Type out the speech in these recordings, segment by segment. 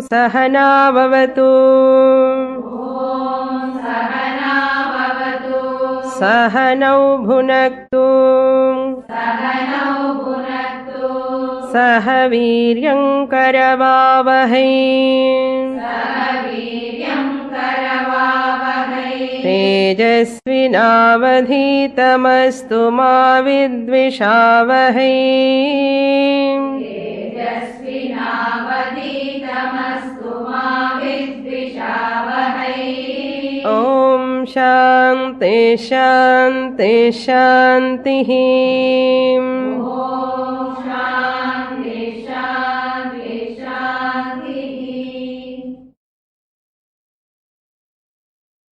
सहना भवतु सहनौ भुनक्तु सह वीर्यं करवावहै तेजस्विनावधीतमस्तु मा विद्विषावहै ॐ शान्ति शान्ति शान्तिः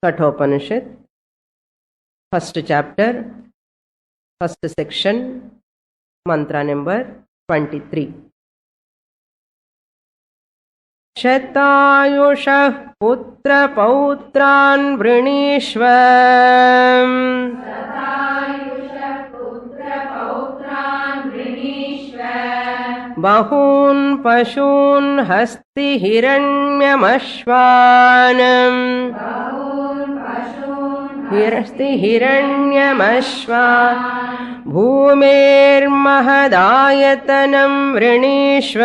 Kathopanishad, first chapter, first section, mantra number 23. Shatayushah putra pautran vrinishva bahun pashun hasti hiranyamashvanam हिरस्ति हिरण्यमश्वा भूमेर्महदायतनं वृणीष्व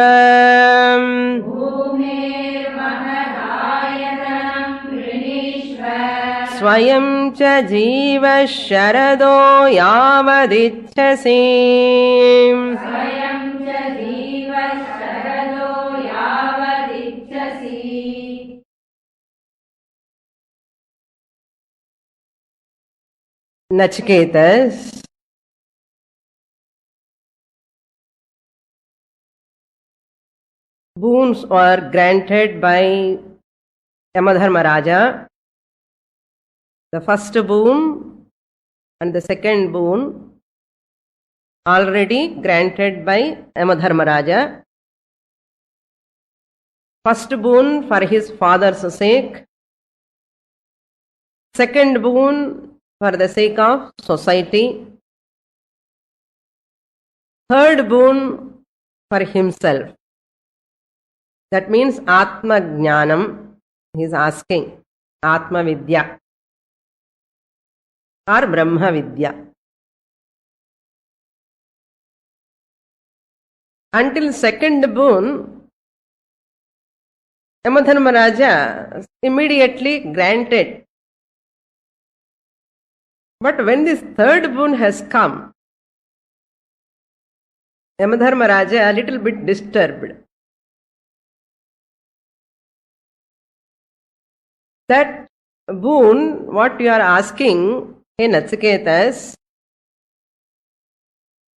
स्वयं च जीवः शरदो यावदिच्छसि Nachiketas, boons are granted by Yamadharmaraja. The first boon and the second boon already granted by Yamadharmaraja. First boon for his father's sake, second boon for the sake of society, third boon for himself. That means Atma Jnanam. He is asking Atma Vidya or Brahma Vidya. Until second boon, Yamadharmaraja immediately granted. But when this third boon has come, Yamadharmaraja a little bit disturbed. That boon, what you are asking, hey Nachiketas,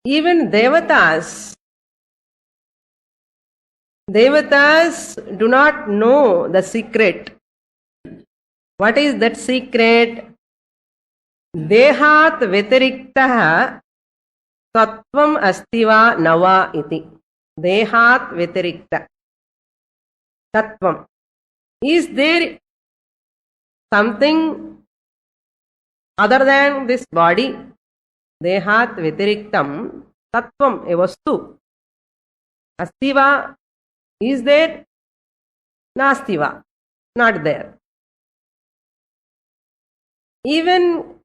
even Devatas do not know the secret. What is that secret? देहात् व्यतिरिक्तः तत्त्वम् अस्ति वा न वा इति. देहात् व्यतिरिक्त तत्त्वम्. Is there something other than this body? देहात् व्यतिरिक्तं तत्त्वम्, a वस्तु. अस्ति वा? Is there? नास्ति वा? Not there. Even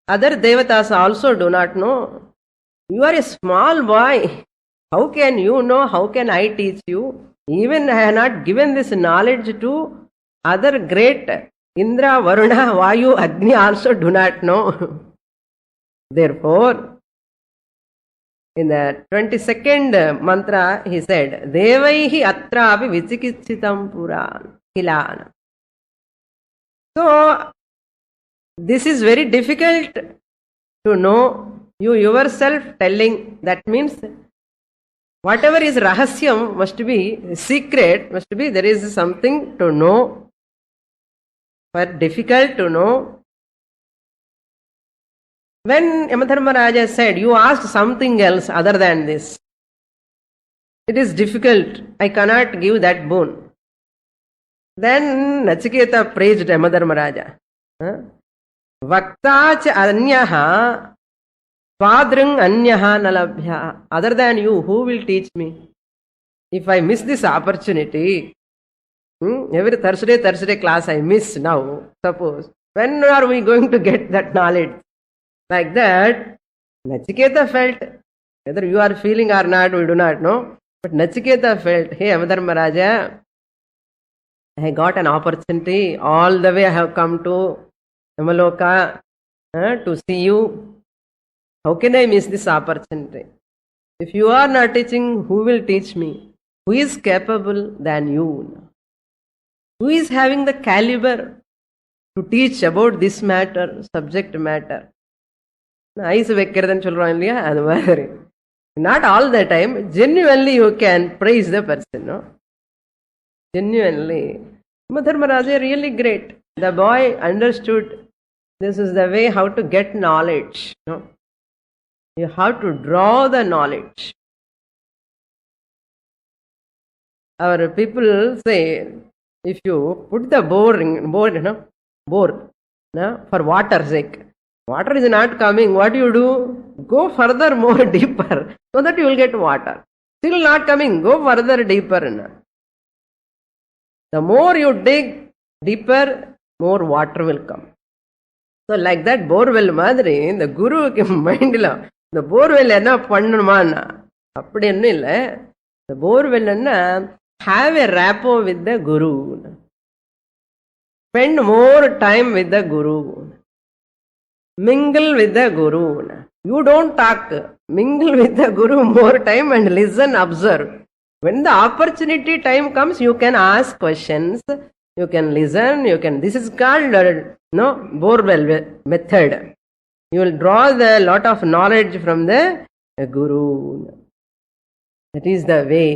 other devatas also do not know. You are a small boy. How can you know? How can I teach you? Even I have not given this knowledge to other great Indra, Varuna, Vayu, Agni also do not know. Therefore, in the 22nd mantra he said, Devaihi atrapi vichikichitam puran kilana. So, this is very difficult to know. You yourself telling, that means whatever is rahasyam must be secret, must be there is something to know, but difficult to know. When Yamadharmaraja said, you asked something else other than this, it is difficult, I cannot give that boon. Then Nachiketa praised Yamadharmaraja. Vaktaach anyaha Padrang anyaha nalabhya. Other than you, who will teach me? If I miss this opportunity, Every Thursday class I miss now, suppose. When are we going to get that knowledge? Like that, Nachiketa felt, whether you are feeling or not, we do not know. But Nachiketa felt, hey, Amadharmaraja, I got an opportunity. All the way I have come to Yamaloka to see you. How can I miss this opportunity? If you are not teaching, who will teach me? Who is capable than you? Who is having the caliber to teach about this matter, subject matter? Ice வைக்கிறதுன்னு சொல்றோம் இல்லையா, அது மாதிரி. Not all the time. Genuinely you can praise the person. No? Genuinely. Dharmaraja really great. The boy understood this is the way how to get knowledge. No? You have to draw the knowledge. Our people say, if you put the bore, for water's sake, water is not coming, what do? Go further, more deeper, so that you will get water. Still not coming, go further, deeper. The more you dig deeper, more water will come. So like that borewell madri, the guru mind la, the borewell enna pannuma appadi ennu illa. The borewell enna have a rapport with the guru. Spend more time with the guru. Mingle with the guru. You don't talk. Mingle with the guru more time and listen, observe. When the opportunity time comes, you can ask questions. You can listen. You can. This is called borewell method. You will draw the lot of knowledge from the guru. That is the way.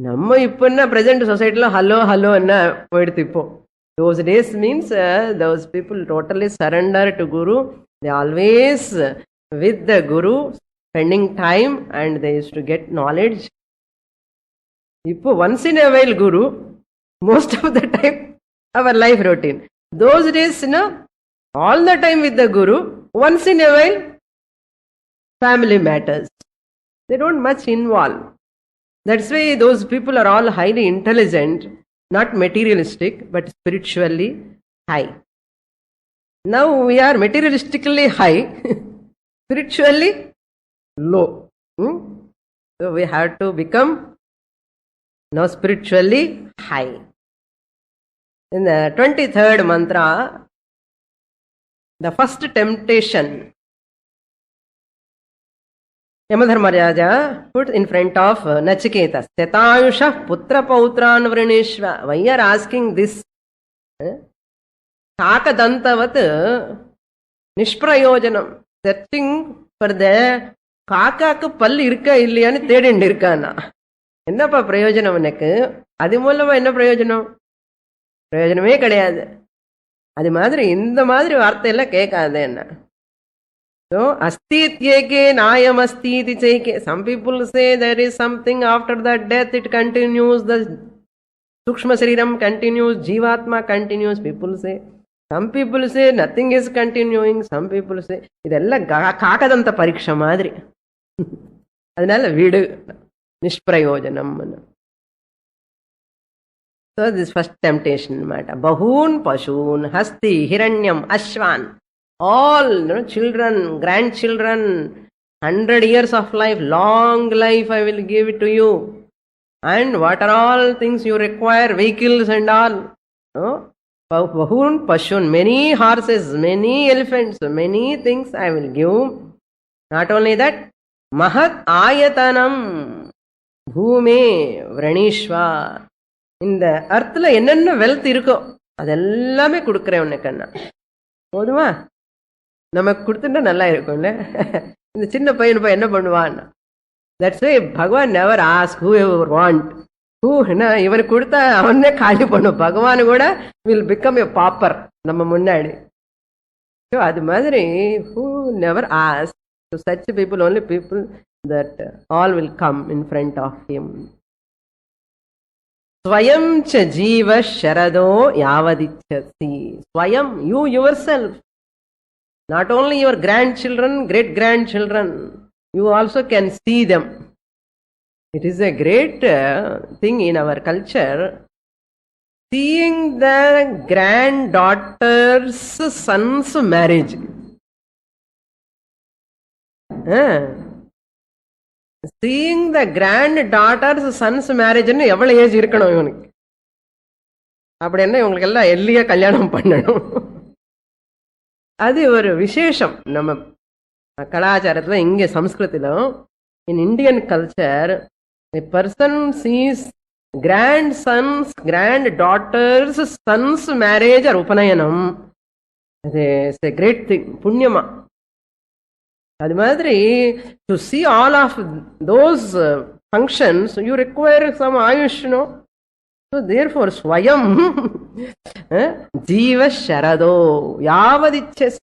நம்ம இப்போ என்ன present society hello என்ன போயிடுது இப்போ. Those days means those people totally surrender to Guru. They always with the Guru, spending time, and they used to get knowledge. Now, once in a while Guru, most of the time our life routine. Those days, all the time with the Guru, once in a while family matters. They don't much involve. That's why those people are all highly intelligent. Not materialistic, but spiritually high. Now we are materialistically high, spiritually low. So we have to become now spiritually high. In the 23rd mantra, the first temptation, Yamadharmaraja put in front of Nachiketa, Tetayusha putra pautran vrineshva. Why you are asking this? Kakadantavat nishprayojanam. Searching for the காக்காக்கு பல் இருக்கா இல்லையான்னு தேடிண்டு இருக்கானா. என்னப்பா பிரயோஜனம் உனக்கு? அது மூலமா என்ன பிரயோஜனம்? பிரயோஜனமே கிடையாது. அது மாதிரி இந்த மாதிரி வார்த்தையெல்லாம் கேட்காது என்ன. So, astityeke nayam astiti cheke. Some people say there is something after that death, it continues, the Sukshma Sariram continues, Jivatma continues, people say. Some people say nothing is continuing, some people say, idella kakadanta pariksha madri. Adanal vidu, nishprayojanam. So, this first temptation matter. Bahun pashun, hasti, hiranyam, ashwan. All children, grandchildren, 100 years of life, long life I will give it to you. And what are all things you require, vehicles and all. Bahun pashun, many horses, many elephants, many things I will give. Not only that, mahat ayatanam bhume vranishva. இந்த அர்த்தல என்னென்ன wealth இருக்கோ அதெல்லாமே கொடுக்குறேன் உனக்கு. போதுமா? நமக்கு கொடுத்துட்டா நல்லா இருக்கும்ல. இந்த சின்ன பையன் போய் என்ன பண்ணுவான்? That's why Bhagavan never asks whoever want. இவனுக்கு கொடுத்தா அவனே காலி பண்ணும். பகவான் கூட will become a pauper நம்ம முன்னாடி. So அது மாதிரி who never asks. So such people, only people that all will come in front of him. Swayam cha jiva sharado yavadichasi. Swayam, you yourself. Not only your grandchildren, great-grandchildren, you also can see them. It is a great thing in our culture. seeing the granddaughter's son's marriage. Seeing the granddaughter's son's marriage ன்னு எவ்வளவு age இருக்கணும் இவனுக்கு? அப்படி என்ன இவங்களுக்கு எல்லாம் எல்லியா கல்யாணம் பண்ணணும். அது ஒரு விசேஷம் நம்ம கலாச்சாரத்துல. இங்க சம்ஸ்கிருத்திலும் in Indian culture, a person sees grandsons, granddaughter's son's marriage or upanayanam. It's a great thing, punyama. அது மாதிரி to see all of those functions, you require some ayush, no? So therefore, swayam jiva sharado yavadichas.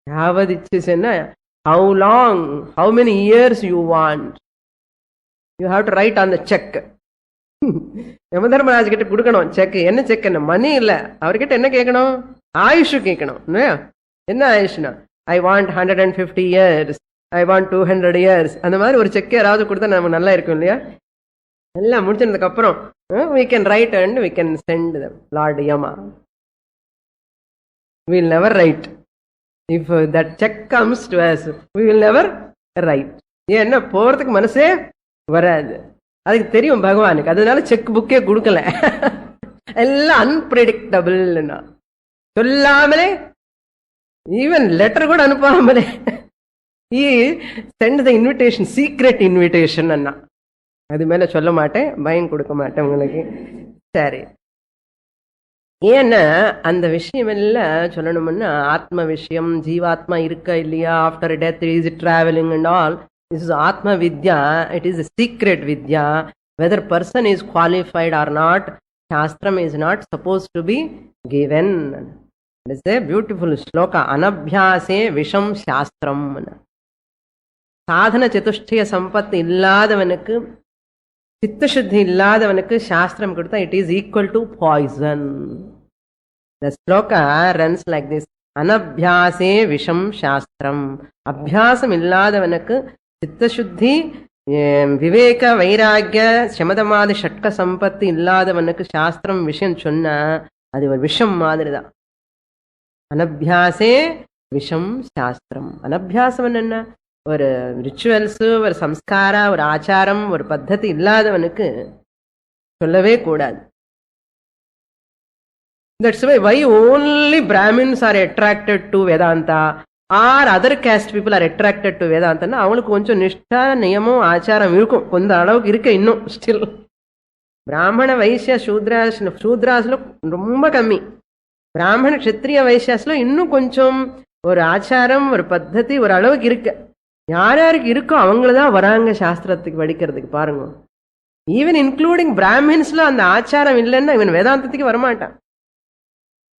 Yavadichas enna? How long, how many years you want? You have to write on the check. யமதர்மராஜ் கிட்ட கொடுக்கணும் check. என்ன check? என்ன மணி இல்ல, அவர்கிட்ட என்ன கேட்கணும்? ஆயுஷ் கேட்கணும். என்ன ஆயுஷ்னா, I want 150 years, I want 200 years. அந்த மாதிரி ஒரு செக் யாராவது கொடுத்தா நமக்கு நல்லா இருக்கும் இல்லையா? எல்லாம் முடிச்சதுக்கு அப்புறம் we can write and we can send them. Lord Yama, we will never write. If that check comes to us, we will never write. ஏன்னா போறதுக்கு மனசே வராது. அதுக்கு தெரியும் பகவானுக்கு. அதனால செக் புக்கே கொடுக்கல. எல்லாம் அன்பிரடிக்டபிள். சொல்லாமலே, ஈவன் லெட்டர் கூட அனுப்பாமலே he send the invitation, secret invitation அண்ணா. அது மேல சொல்ல மாட்டேன், பயம் கொடுக்க மாட்டேன் உங்களுக்கு. சரி, ஏன்னா அந்த விஷயம் எல்லாம் சொல்லணும்னா ஆத்ம விஷயம். ஜீவாத்மா இருக்க இல்லையா, after death is travelling and all. This is ஆத்ம வித்யா. இட் இஸ் சீக்ரெட் வித்யா. Whether person is qualified or not, சாஸ்திரம் is not suppose to be given. It is a beautiful shloka. அனபியாசே விஷம் சாஸ்திரம். சாதன சதுஷ்டய சம்பத்து இல்லாதவனுக்கு, சித்தசுத்தி இல்லாதவனுக்கு சாஸ்திரம் கொடுத்தா it is equal to poison. The sloka runs like this. Anabhyase visham shastram. அபியாசம் இல்லாதவனுக்கு, சித்தசுத்தி, விவேக, வைராகிய, சமதமாதி ஷட்க சம்பத்தி இல்லாதவனுக்கு சாஸ்திரம் விஷயம் சொன்னா அது ஒரு விஷம் மாதிரி தான். அனபியாசே விஷம் சாஸ்திரம். அனபியாசம் என்ன? ஒரு ரிச்சுவல்ஸ், ஒரு சம்ஸ்காரா, ஒரு ஆச்சாரம், ஒரு பத்ததி இல்லாதவனுக்கு சொல்லவே கூடாது. That's why only Brahmins are attracted to Vedanta or other caste people are attracted to Vedanta. அவங்களுக்கு கொஞ்சம் நிஷ்டா, நியமம், ஆச்சாரம் இருக்கும், கொஞ்சம் அளவுக்கு இருக்க இன்னும் ஸ்டில். பிராமண வைசிய சூத்ராஸ்ல ரொம்ப கம்மி. பிராமண க்ஷத்ரிய வைசியாஸ்ல இன்னும் கொஞ்சம் ஒரு ஆச்சாரம், ஒரு பத்ததி ஒரு அளவுக்கு இருக்கு. யார் யாருக்கு இருக்கோ அவங்களதான் வராங்க சாஸ்திரத்துக்கு படிக்கிறதுக்கு. பாருங்க, ஈவன் இன்க்ளூடிங் பிராமின்ஸ்ல அந்த ஆச்சாரம் இல்லைன்னா இவன் வேதாந்தத்துக்கு வரமாட்டான்.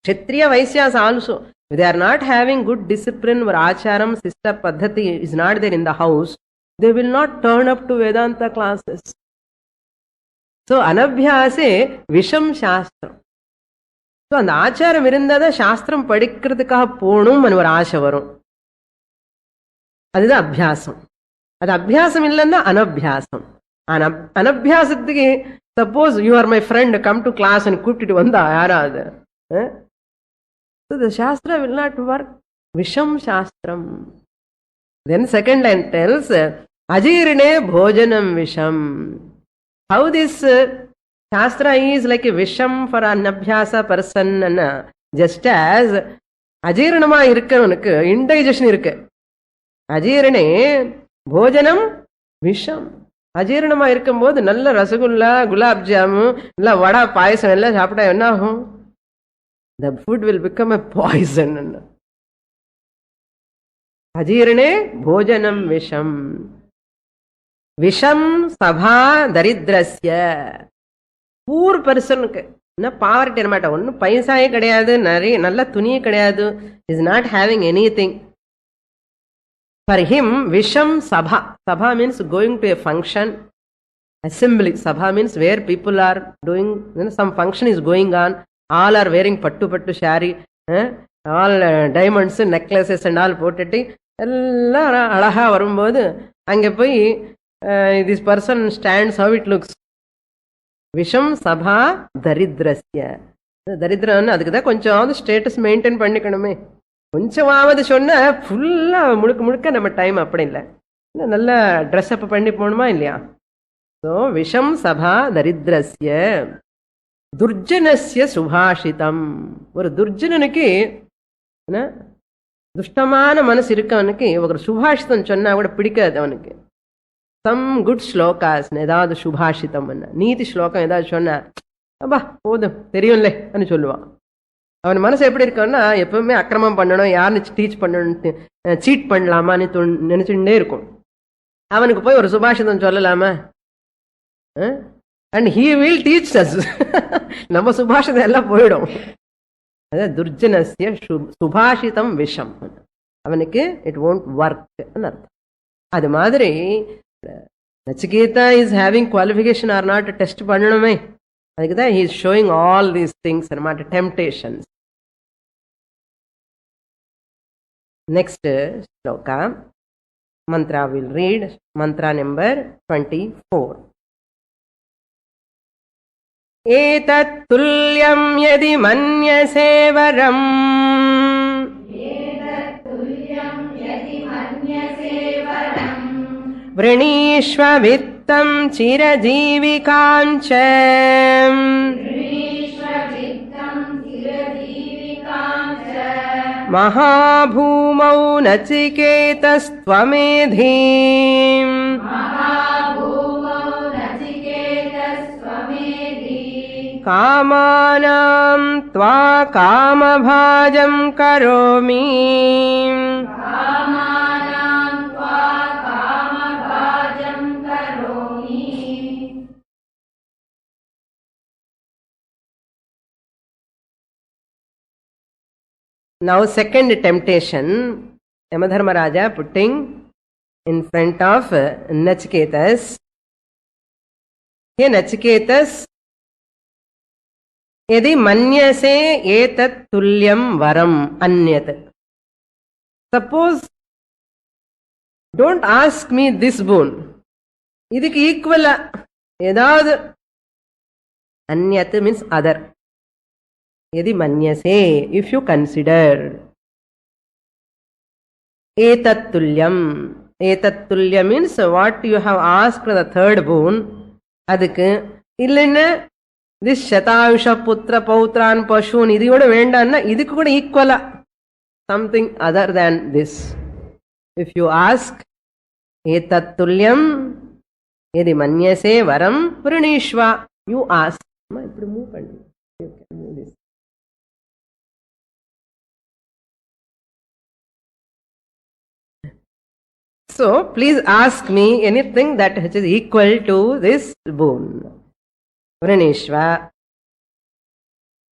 Kshatriya Vaisyas also, if they are not having good discipline or acharam, sister paddhati is not there in the house, they will not turn up to Vedanta classes. So, anabhyase visham shastram. So, அந்த ஆச்சாரம் இருந்தாதான் சாஸ்திரம் படிக்கிறதுக்காக போகணும் ஒரு ஆசை வரும். அதுதான் அபியாசம். அது அபியாசம் இல்லைன்னா அனபியாசம். அனபியாசத்துக்கு suppose you are my friend, come to class கூப்பிட்டு வந்தா யாராவது, so the shastra will not work. Visham shastram. Then second line tells ajirne bhojanam visham. How this shastra is like a visham for an abhyasa person. Just as ajirnama irukkanavunukku indigestion irukku. Ajirne bhojanam visham. அஜீரணமா இருக்கும் போது நல்ல rasgulla, gulab jam, இல்ல வடா, பாயசம் எல்லாம் சாப்பிட்டா என்ன ஆகும்? The food will become a poison. Ajirane bhojanam visham. Visham sabha daridrasya. Poor personக்கு என்ன poverty இருமாட்டா, ஒன்னும் பைசாயே கிடையாது, நிறைய நல்ல துணியே கிடையாது, is not having anything. For him, visham sabha. Sabha means going to a function, assembly. Sabha means where people are doing, some function is going on. All are wearing pattu shari, all diamonds, necklaces and all போட்டுட்டு எல்லாம் அழகா வரும்போது அங்கே போய் this person stands, how it looks. விஷம் சபா தரித்திரஸ்ய. தரித்திரம்னு அதுக்குதான் கொஞ்சமாவது status maintain பண்ணிக்கணுமே. கொஞ்சமாவது சொன்னா ஃபுல்லா முழுக்க முழுக்க நம்ம டைம் அப்படி இல்லை, நல்லா ட்ரெஸ் அப் பண்ணி போகணுமா இல்லையா? ஸோ விஷம் சபா தரித்திரஸ்ய துர்ஜனஸ்ய சுபாஷிதம். ஒரு துர்ஜனனுக்கு என்ன, துஷ்டமான மனசு இருக்கவனுக்கு ஒரு சுபாஷிதம் சொன்னா கூட பிடிக்காது அவனுக்கு. சம் குட் ஸ்லோகாஸ், ஏதாவது சுபாஷிதம் நீதி ஸ்லோகம் ஏதாவது சொன்னா அப்பா போதும் தெரியும்ல சொல்லுவான். அவன் மனசு எப்படி இருக்கான்னா எப்பவுமே அக்கிரமம் பண்ணணும், யாருன்னு டீச் பண்ணணும், சீட் பண்ணலாமான்னு நினைச்சுட்டே இருக்கும். அவனுக்கு போய் ஒரு சுபாஷிதம் சொல்லலாமா? And he will teach as. நம்ம சுபாஷிதம் எல்லாம் போயிடும். அதான் துர்ஜனஸ்ய சுபாஷிதம் விஷம். அவனுக்கு இட் won't work அர்த்தம். அது மாதிரி Nachiketa is having qualification or not test பண்ணணுமே. அதுக்குதான் he is showing all these things and temptations. Next shloka mantra will read, mantra number 24. एतत् तुल्यं यदि मन्यसे वरम् वृणीष्व वित्तं चिरजीविकां च महाभूमौ नचिकेतस्त्वमेधि कामानां त्वा कामभाजं करोमि Now second temptation, Yamadharmaraja putting in front of Nachiketas. Hey Nachiketas, यदि मन्यसे एतत् तुल्यं वरम अन्यत. Suppose, don't ask me this boon. ಇದಕ್ಕೆ ಈಕ್ವಲ್ ಏದಾவது ಅನ್ಯತ್ means other. यदि मन्यसे, if you consider. एतत् तुल्यम, एतत् तुल्य means what you have asked the third boon. அதுக்கு இல்லைன்னா this சதாயுஷ புத்திர பௌத்ரான் பசூன் இதோட வேண்டான்னா இதுக்கு கூட ஈக்குவலா something other than this. If you ask एतत् तुल्यम यदि मन्यसे वरम वृणीष्वा, you ask. இப்படி மூவ் பண்ணு, you can move this. So please ask me anything that is equal to this boon. Vrinishva.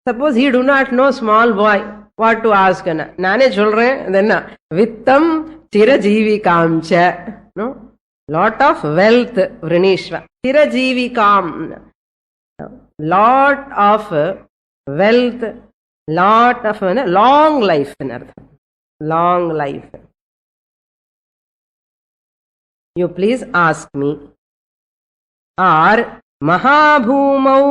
Suppose he do not know small boy what to ask. Nane children then vittam chirajeevikamcha. No, lot of wealth. Vrinishva. Chirajeevikam. Lot of wealth. Lot of long life. Long life. You please ask me. Or महाभूमौ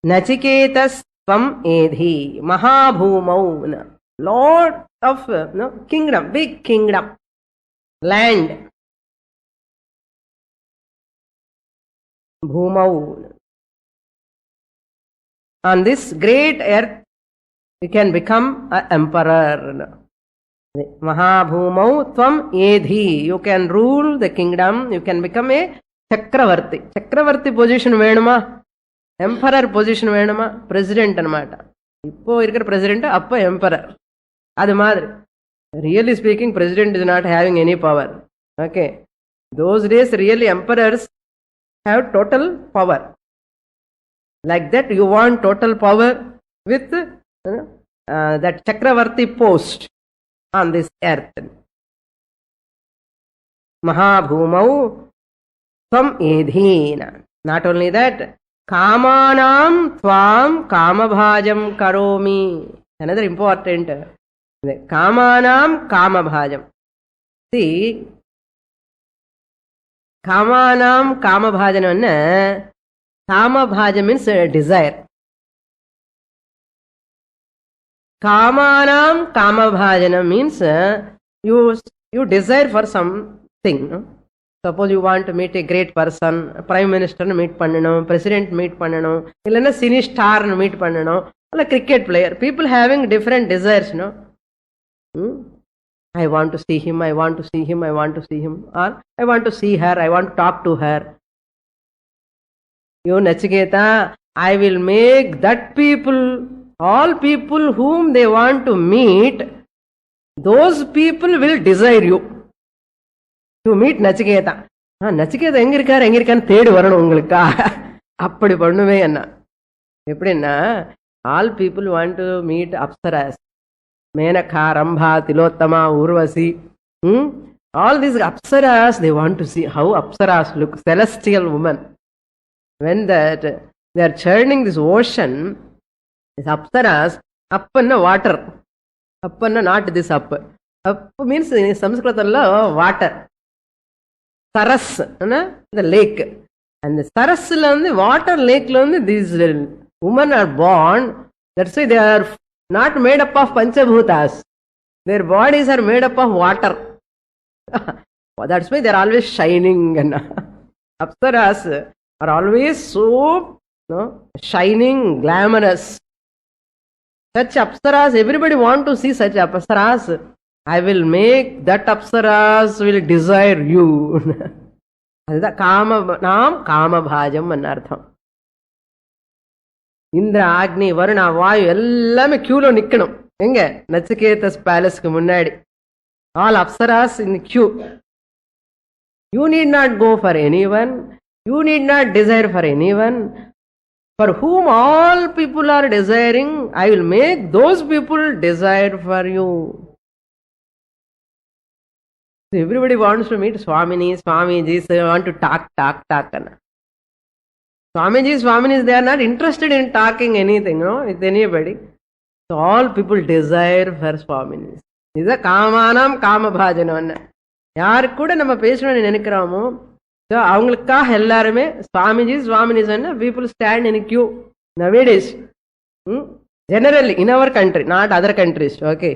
नचिकेतस्त्वं एधि. महाभूमौ, lot of kingdom, big kingdom, land. Bhumau, on this great earth you can become an emperor. Mahabhumau tvam edhi, you can rule the kingdom, you can become a சக்கரவர்த்தி. சக்கரவர்த்தி position வேணுமா, emperor position வேணுமா? President அனமாட்ட. இப்போ இருக்கிற president அப்ப emperor. அது மாதிரி really speaking president is not having any power. Okay, those days really emperors have total power. Like that you want total power with that சக்கரவர்த்தி post on this earth. Mahabhumau tvam edhina. Not only that, kamanam tvam kamabhajam karomi. Another important, kamanam kamabhajam. See, காமானாம் காமபாஜனம். காமபாஜம் means desire. Kamanam kamabhajanam means you desire for something. No? Suppose you want to meet a great person, prime minister meet pannanom, president meet pannanom, illana cine star meet pannanom, or cricket player. People having different desires, no? I want to see him, I want to see him, I want to see him, or I want to see her, I want to talk to her. You Nachiketa, I will make that people, all people whom they want to meet, those people will desire you to meet Nachiketa. Nachiketa எங்க இருக்கான்னு தேடி வரணும் உங்களுக்கா. அப்படி பண்ணுவே என்ன எப்படின்னா, all people want to meet Apsaras, Menakha, Rambha, Tilottama, Urvasi. All these Apsaras, they want to see how Apsaras look, celestial women. When that they are churning this ocean, this Apsaras, appanna water, appanna not this up means in Sanskrit water, saras, the lake, and the saras the water lake these women are born. That's why they are not made up of panchabhutas, their bodies are made up of water. That's why they are always shining. Apsaras are always so shining, glamorous. Such Apsaras, everybody want to see such Apsaras. I will make that Apsaras will desire you. That's Kama Bhajam anartham. Indra, Agni, Varuna, Vayu, ellame queue lo nikkanum. Enga Nachiketa's palace ku munnadi. All Apsaras in the queue. You need not go for anyone. You need not desire for anyone. For whom all people are desiring, I will make those people desire for you. So everybody wants to meet Swamini, Swamiji, so they want to talk. Swamiji, Swaminis, they are not interested in talking anything, with anybody. So all people desire for Swaminis. This is a Kamanam Kamabhajanam. யாரு கூட நம்ம பேசணும்னு நினைக்கிறோமோ, so அவங்களுக்காக எல்லாருமே Swamiji, Swaminis, people stand in a queue nowadays. Generally in our country, not other countries. Okay,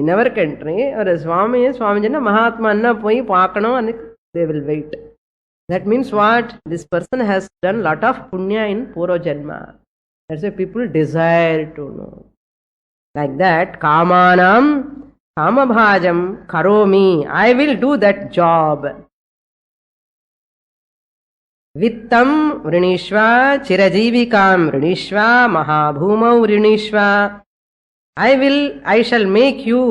in our country, ஒரு Swamiji Mahatma போய் பார்க்கணும், and they will wait. That means what? This person has done lot of punya in Purva Janma. That's why people desire to know. Like that, Kamanam Kamabhajam Karomi, I will do that job. Vittam Vrinishva, Chirajivikam Vrinishva, Mahabhumau Vrinishva. I shall make you.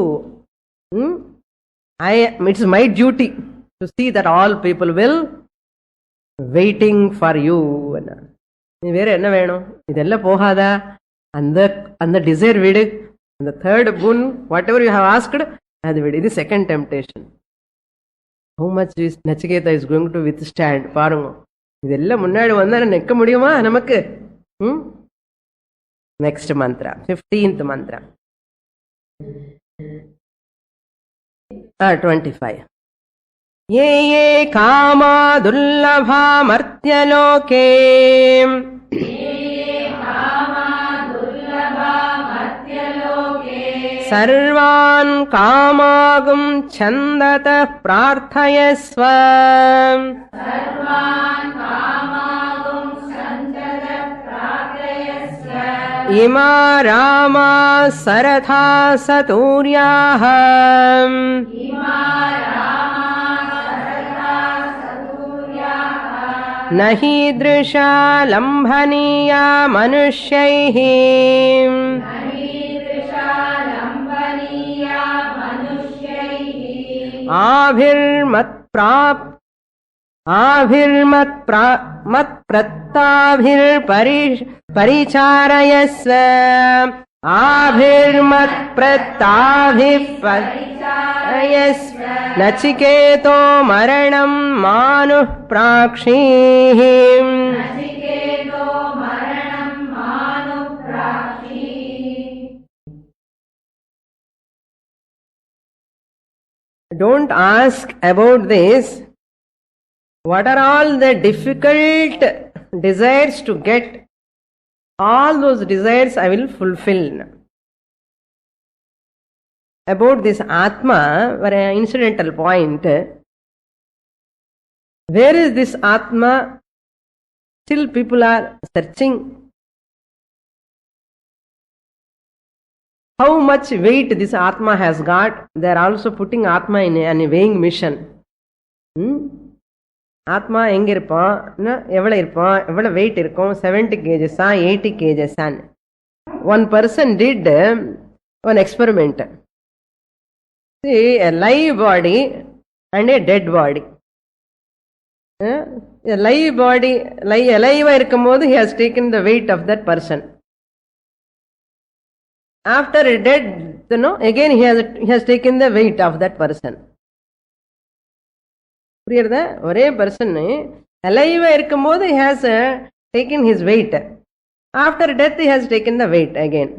It's my duty to see that all people will waiting for you. நீ வேற என்ன வேணும்? இதெல்லாம் போகாதா? அந்த desire விடு. The third boon, whatever you have asked, அது விடு. இது second temptation. How much is Nachiketa is going to withstand? பாருங்க, இதெல்லாம் முன்னாடி வந்தா நிற்க முடியுமா நமக்கு? Next mantra, 15th mantra. 25. ये ये कामा दुर्लभा मर्त्यलोके सर्वान् कामागुं छन्दतः प्रार्थयस्व. इमा रामा सरथा सतूर्याः न हीदृशा लम्भनीया मनुष्यैः. आभिर्मत्प्रत्ताभिर्परिचारयस्व. आभिर्मत्प्रत्ताभिर्परिचारयस्व. नचिकेतो मरणं मानुः प्राक्षीः. Don't ask about this. what are all the difficult desires to get, all those desires I will fulfill. About this Atma, an incidental point. Where is this Atma? Still people are searching. How much weight this Atma has got? They are also putting Atma in a weighing mission. ஆத்மா எங்க இருப்போம், எவ்வளவு இருப்போம், எவ்வளவு wait இருக்கும், 70 kgs 80 kgs. One person did one experiment. See, a live body and a dead body. A live body, alive இருக்கும் போது he has taken the weight of that person. After dead, again he has taken the weight of that person. புரியுறதா? ஒரே person அலைவா இருக்கும் போது he has taken his weight. After death he has taken the weight again.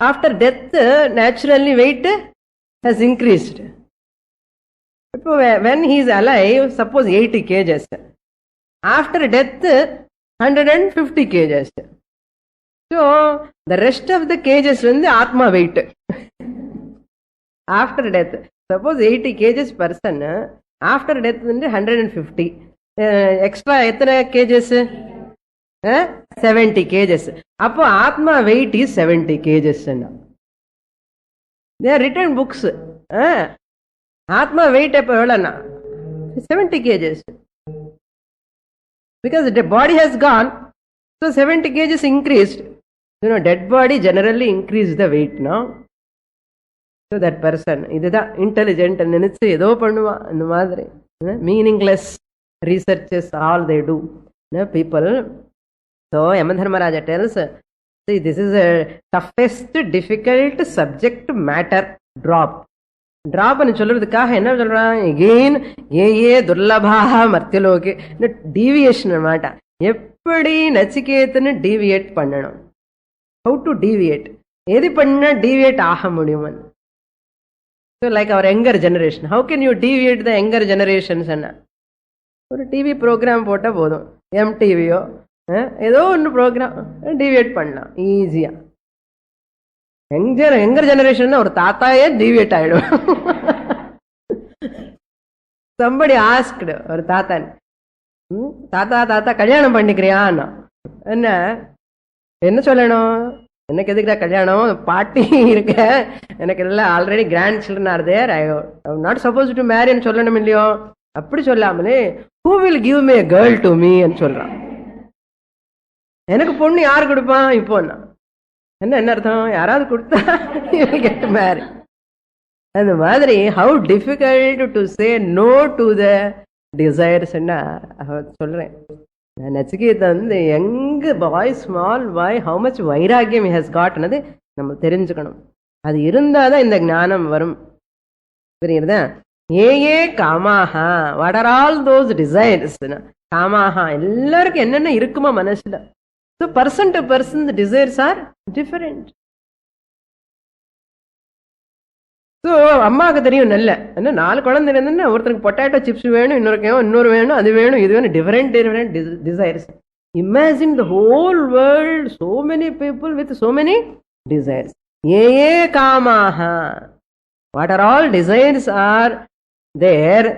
After death naturally weight has increased. When he is alive, suppose 80 kgs. After death 150 kgs. So the rest of the kgs வந்து ஆத்மா weight. After death, suppose 80 kgs person, after death வந்து 150. Extra எத்தனை kgs? 70 kgs. அப்போ ஆத்மா weight is 70 kgs. They are written books. ஆத்மா weight எப்போ எவ்வளோனா 70 kgs. Because the body has gone, so 70 kgs increased. Dead body generally increase the weight, no? So that person, இதுதான் intelligent நினைச்சு ஏதோ பண்ணுவான். இந்த மாதிரி meaningless researches all they do, people. So Yamadharmaraja tells, see, this is a toughest difficult subject matter. Drop ன்னு சொல்றதுக்காக என்ன சொல்றான்? எகெயின் ஏ துர்லபாக மர்த்தியலோகே, டீவியேஷன் மாட்டா. எப்படி நச்சிகேதன்னு டீவியேட் பண்ணணும்? How to deviate? எது பண்ணா deviate ஆக முடியும்? So like our younger generation, how can you deviate the younger generations? ஒரு டிவி ப்ரோக்ராம் போட்டா போதும், MTVயோ ஏதோ ஒன்று ப்ரோக்ராம் டிவியேட் பண்ணலாம் ஈஸியா. யங்கர் ஜெனரேஷன் ஒரு தாத்தாயே டிவியேட் ஆயிடும். somebody asked ஒரு தாத்தா கல்யாணம் பண்ணிக்கிறியான்னா என்ன சொல்லணும்? எனக்கு எதுக்குடா கல்யாணம், பாட்டி இருக்க, எனக்கு எல்லாம் already grand children are there, I am not suppose to மேரின்னு சொல்லணும் இல்லையோ? அப்படி சொல்லாமலே who will give me a girl to me ன்னு சொல்றான். எனக்கு பொண்ணு யாரு கொடுப்பான் இப்போ? என்ன அர்த்தம்? யாராவது கொடுத்தா you will get married. அந்த மாதிரி how difficult to say no to the desires சொல்றேன். நச்சிகேதன் வந்து young boy, small boy, how much வைராகியம் ஹஸ் காட்னது நம்ம தெரிஞ்சுக்கணும். அது இருந்தாதான் இந்த ஞானம் வரும். புரியுறதா? ஏ காமாஹா, what are all those desires? காமாஹா எல்லாருக்கும் என்னென்ன இருக்குமா மனசுல. So person to person the desires are different. So அம்மாவுக்கு தெரியும் நல்ல, என்ன 4 குழந்தை இருந்ததுன்னா ஒருத்தருக்கு பொட்டேட்டோ சிப்ஸ் வேணும், இன்னொரு வேணும், அது வேணும், இது வேணும், different desires. Imagine the whole world, so many people with so many desires. ஏ காமாஹா, what are all desires are there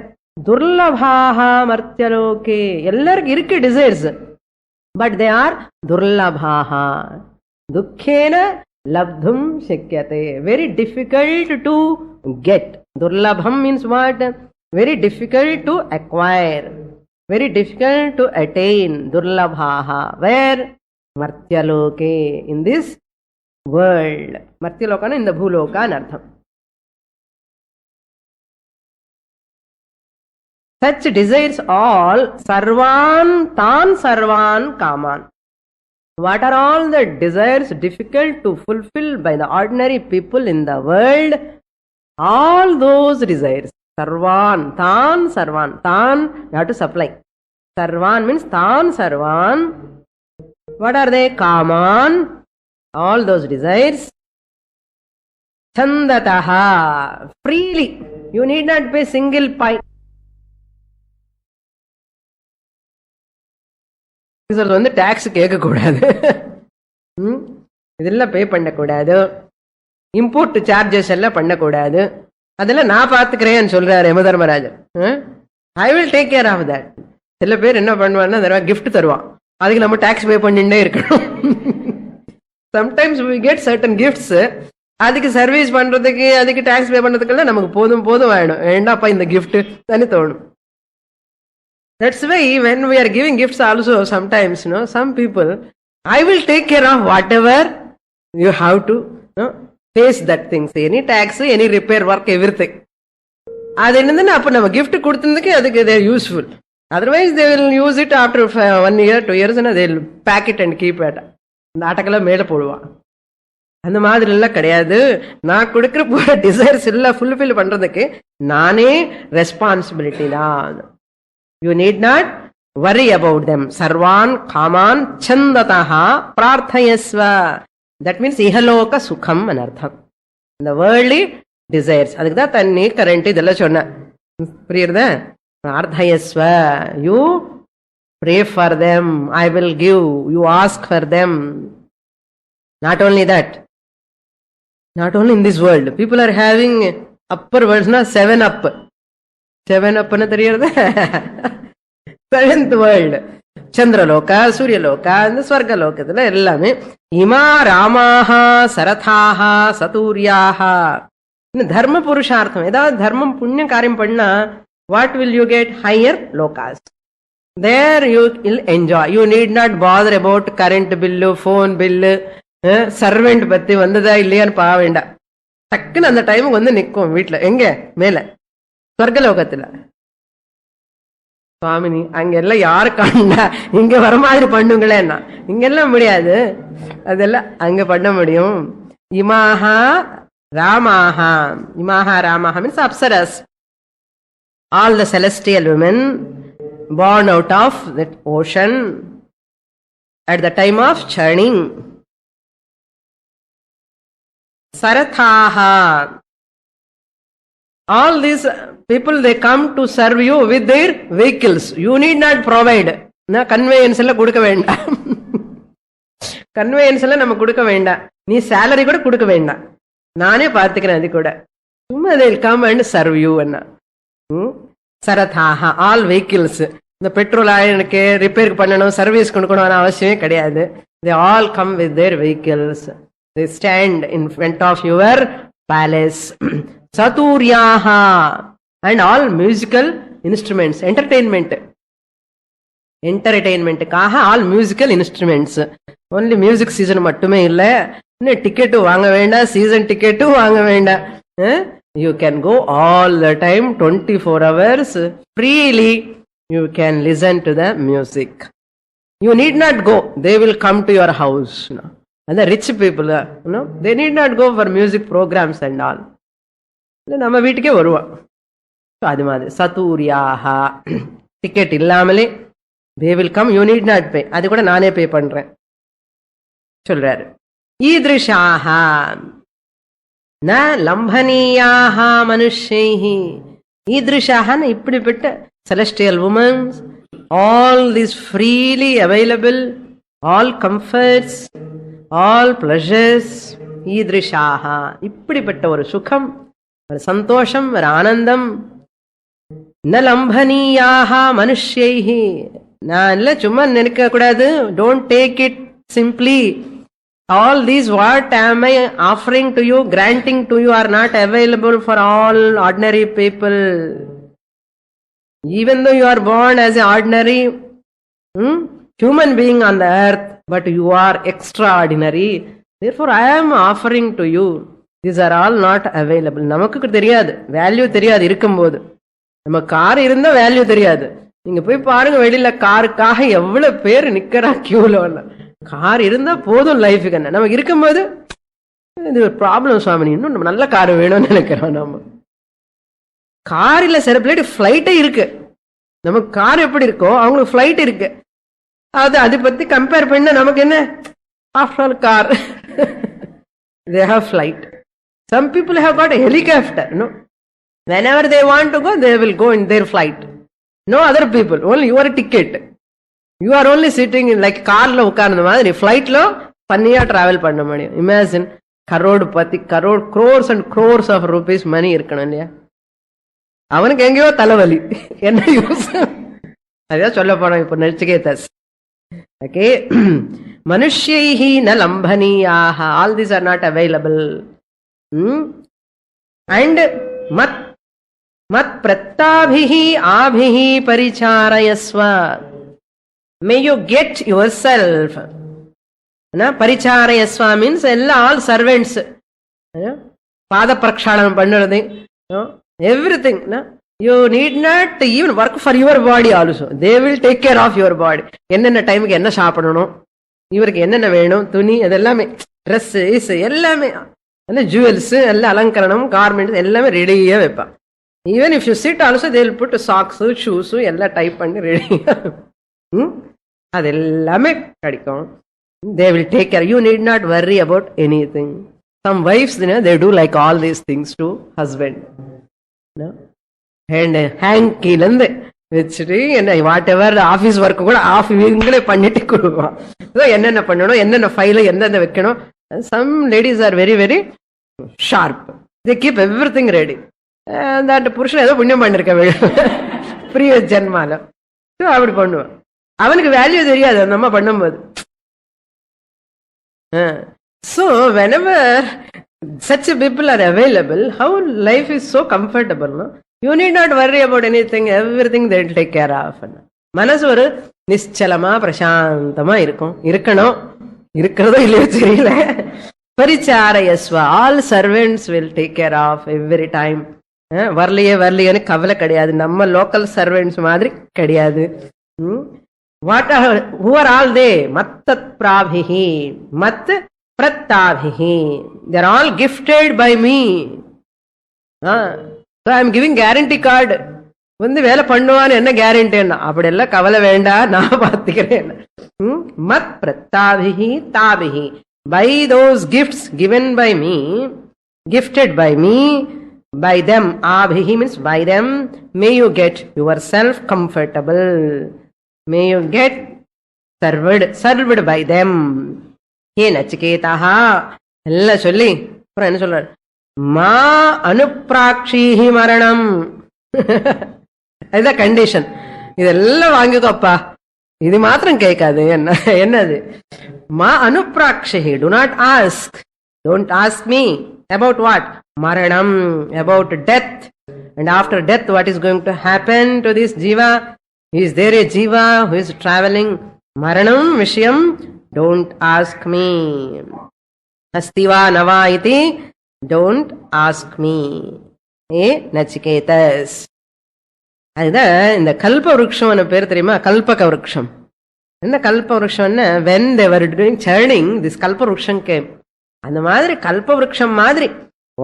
துர்லபாஹா மர்த்தியலோகே. எல்லாருக்கும் இருக்கு டிசைர்ஸ், பட் தே ஆர் துர்லபாஹா. துக்கேன labdhum shakyate, very difficult to get. Durlabham means what? Very difficult to acquire, very difficult to attain. Durlabhaha, where? Martyaloke, in this world. Martyalokana in the bhuloka anartham. Such desires all sarvan kaman. What are all the desires difficult to fulfill by the ordinary people in the world? All those desires. Sarvan, tan, you have to supply. Sarvan means tan, sarvan. What are they? Kaman, all those desires. Chandataha, freely. You need not pay single pie. வந்து tax கேட்கக்கூடாது, இதெல்லாம் பே பண்ணக்கூடாது, import charges எல்லாம் பண்ணக்கூடாது, அதெல்லாம் நான் பார்த்துக்கிறேன்னு சொல்றாரு யம தர்மராஜர். I will take care of that. சில பேர் என்ன பண்ணுவான்னா கிஃப்ட் தருவான், அதுக்கு நம்ம டாக்ஸ் பே பண்ணிட்டே இருக்கணும். Sometimes we get certain gifts, அதுக்கு சர்வீஸ் பண்றதுக்கு அதுக்கு டாக்ஸ் பே பண்றதுக்கெல்லாம் நமக்கு போதும் போதும் ஆயிடும், வேண்டாப்பா இந்த கிஃப்ட் தானே தோணும். That's why when we are giving gifts also sometimes, some people, I will take care of whatever you have to face that things, any tax, any repair work, everything. அது என்னதுன்னா அப்ப நம்ம கிஃப்ட் கொடுத்ததுக்கு அதுக்கு they are useful. Otherwise they will use it after 1 year 2 years and they will pack it and keep it. இந்த ஆட்டக்கெல்லாம் மேல போடுவான். அந்த மாதிரி எல்லாம் கிடையாது. நான் கொடுக்கிற போற டிசைர்ஸ் எல்லாம் ஃபுல்ஃபில் பண்றதுக்கு நானே ரெஸ்பான்சிபிலிட்டி தான். You need not worry about them. சர்வான் காமான் சந்ததா பிரார்த்தயஸ்வ. தட் மீன்ஸ் இஹலோக சுகம் அனர்த்தம். இந்த வேர்ல்ட்லி டிசைர்ஸ், அதுக்கு தான் தண்ணி கரண்ட் இதெல்லாம் சொன்ன. புரியுறதா? பிரார்த்தயஸ்வ. You pray for them, I will give, you ask for them. Not only that, not only in this world, people are having upper worlds, 7 up. 7 up na theriyadha, 7th world, chandraloka, suryaloka and swargalokathula ellame ima ramaha sarathaha saturyaha. In dharma purushartham, edha dharmam punya karyam panna, what will you get? Higher lokas. There you will enjoy. You need not bother about current bill, phone bill, servant பத்தி வந்ததா இல்லையான்னு பாவ வேண்டாம். டக்குன்னு அந்த டைமுக்கு வந்து நிற்கும் வீட்டுல. எங்க? மேல சொர்க்கலோகத்துல. சுவாமினி அங்கெல்லாம் யாரு காண்டா இங்க வர மாதிரி பண்ணுங்களேன்னா, இங்கெல்லாம் முடியாது, அதெல்லாம் அங்க பண்ண முடியும். இமாஹா ராமாஹா. இமாஹா ராமாஹா means apsaras, all the celestial women born out of that ocean at the time of churning. Sarathaha. All these people, they come to serve you with their vehicles. You need not provide. Conveyance எல்லாம் கொடுக்க வேண்டாம். Conveyance எல்லாம் நம்ம கொடுக்க வேண்டாம். நீ salary கூட கொடுக்க வேண்டாம், நானே பார்த்துக்கிறேன். அது கூட சும்மா they will come and serve you. சரதாஹா. All vehicles. இந்த பெட்ரோல் எனக்கு ரிப்பேர் பண்ணணும், சர்வீஸ் கொடுக்கணும் அவசியமே கிடையாது. they all come with their vehicles. they stand in front of your palace. saturyaha. and all musical instruments. entertainment காக all musical instruments. only music season மட்டுமே இல்ல, இன்னும் டிக்கெட்டு வாங்க வேண்டாம், சீசன் டிக்கெட்டும் வாங்க வேண்டாம். You can go all the time, 24 hours, freely you can listen to the music. You need not go, they will come to your house. And the rich people, they need not go for music programs and all. நம்ம வீட்டுக்கே வருவான். அது மாதிரி சதூரியாஹா. Ticket இல்லாமலே they will come, you need not pay. அது கூட நானே பே பண்றேன் சொல்றாரு. ஈத்ருஷாஹா ந லம்பனீயாக மனுஷ்யைஹி. ஈத்ருஷாக இப்படிப்பட்ட celestial womens, all this freely available, all comforts, all pleasures. ஈத்ருஷாக இப்படிப்பட்ட ஒரு சுகம், ஒரு சந்தோஷம், ஒரு ஆனந்தம். ந லம்பனீயாக மனுஷ்யைஹி. நான் இல்லை சும்மா நினைக்க கூடாது. Don't take it simply. All these what am I offering to you, granting to you, are not available for all ordinary people. Even though you are born as an ordinary human being on the earth, but you are extraordinary. Therefore I am offering to you. These are all not available. நமக்கு தெரியாது, value தெரியாது இருக்கும்போது. நம்ம car இருந்தா value தெரியாது. நீங்க போய் பாருங்க வெளியில காருக்காக எவ்வளவு பேர் நிக்கிறா கியூல. கார் இருந்தா போதும் லைஃபுக்கு. என்ன நமக்கு இருக்கும்போது இது ஒரு ப்ராப்ளம் சுவாமி, இன்னும் நம்ம நல்ல கார் வேணும்னு நினைக்கிறோம். நம்ம கார் இல்ல, சில பிளேட் ஃபிளைட்டே இருக்கு. நமக்கு கார் எப்படி இருக்கோ அவங்களுக்கு ஃபிளைட் இருக்கு. அதை பத்தி கம்பேர் பண்ண நமக்கு என்ன, after all car. they have flight. Some people have got a helicopter. Whenever they want to go, they will go in their flight. No other people, only your ticket. You are only sitting in like கார்ல உட்கார்ந்த மாதிரி ஃபிளைட்ல பண்ணியா travel பண்ண முடியும். Imagine crores and crores of rupees money இருக்கணும் இல்லையா? அவனுக்கு எங்கேயோ தலைவலி, என்ன யூஸ்? அதான் சொல்ல போனோம் இப்போ நச்சிகேதஸ். ஓகே, மனுஷ்யைஹி ந லம்பனீயாக, all these are not available. And மத் பிரத்தாபிஹி ஆபிஹி பரிச்சாரயஸ்வ. May you get yourself. பரிச்சாரயஸ்வா மீன்ஸ் எல்லாம் ஆல் சர்வெண்ட்ஸ். பாத பிரக்ஷாளனம் பண்ணுறது, everything. You need not even work for your body also. They will take care of your body. என்னென்ன டைமுக்கு என்ன சாப்பிடணும், இவருக்கு என்னென்ன வேணும், துணி, அதெல்லாமே, ட்ரெஸ் எல்லாமே, ஜுவல்ஸ் எல்லாம், அலங்கரணம், கார்மெண்ட்ஸ் எல்லாமே ரெடியாக வைப்பான். Even if you sit also they will put socks shoes எல்லாம் டைப் பண்ணி ரெடியாக, அது எல்லாமே கிடைக்கும். They will take care. You need not worry about anything. Some wives, they do like all these things to husband. And hanky-lende வச்சுட்டு என்ன whatever office work கூட ஆஃப் இவங்களே பண்ணிட்டு கொடுப்பான். என்னென்ன பண்ணணும், என்னென்ன ஃபைல எந்தெந்த வைக்கணும். Some ladies are very very sharp. They keep everything ready. அந்த புருஷன் ஏதோ புண்ணியம் பண்ணிருக்க ப்ரீவியஸ் ஜென்மால. ஸோ அப்படி பண்ணுவான். அவனுக்கு வேல்யூ தெரியாது அந்த அம்மா பண்ணும்போது. So whenever such people are available, how life is so comfortable, no? You need not worry about anything. Everything they will take care of. மனசு ஒரு நிச்சலமா பிரசாந்தமா இருக்கணும். இருக்கிறதோ இல்லையோ தெரியல. பரிச்சாரயஸ்வ, all servants will take care of every time. வரலையேன்னு கவலை கிடையாது. நம்ம லோக்கல் சர்வெண்ட்ஸ் மாதிரி கிடையாது. What are, who are all they? Mattat prabhihi, mat prattabihi. They are all gifted by me. So I am giving guarantee card. வந்து வேலை பண்ணுவான்னு என்ன கேரண்டி? அப்படி எல்லாம் கவலை வேண்டாம், நான் பார்த்துக்கிறேன். மத் பிரத்தாபிஹி தாபிஹி, by those gifts given by me, gifted by me, by them. Abhihi means by them. May you get yourself comfortable. May you get served by them. Hey Nachiketaha, எல்லாம் சொல்லி அப்புறம் என்ன சொல்றாரு? மா அனுப்ராக்ஷீஹி மரணம். இதுதான் கண்டிஷன். இதெல்லாம் வாங்கிக்கோப்பா, இது மாத்திரம் கேட்காது. என்னது? மா அனுப்ராக்ஷிஹி, do not ask. Don't ask me about what? Maranam, about death. And after death, what is going to happen to this jiva? Is there a jiva who is traveling? Maranam vishayam, don't ask me. Astiva nava iti, don't ask me. Hey Nachiketas. அதுதான் இந்த கல்ப விருட்சம் பேர் தெரியுமா? கல்பக விருட்சம். என்ன கல்ப விருட்சம்னா, when they were doing churning, this கல்ப விருட்சம் came. அந்த மாதிரி கல்ப விருட்சம் மாதிரி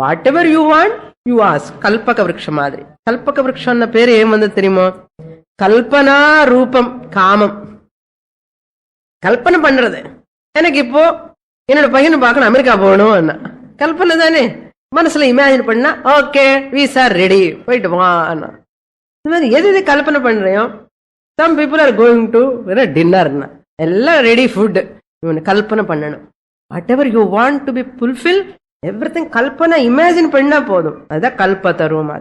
whatever you want, you ask. கல்பக விருட்சம் மாதிரி. கல்பக விருட்சம் பேர் ஏன் வந்து தெரியுமா? கல்பனா ரூபம் காமம். கல்பனை பண்றது. எனக்கு இப்போ என்னோட பையனை பார்க்கணும், அமெரிக்கா போகணும், கல்பனை தானே. மனசுல இமேஜின் பண்ணா ஓகே, வீசா ரெடி, போயிட்டு வா. இந்த மாதிரி எது கல்பனை பண்றியோ, some people are going to dinner, எல்லாம் ரெடி ஃபுட். இவனு கல்பனை பண்ணணும். Whatever you want to be fulfil, everything கல்பனை இமேஜின் பண்ணா போதும். அதுதான் கல்ப தருவம்.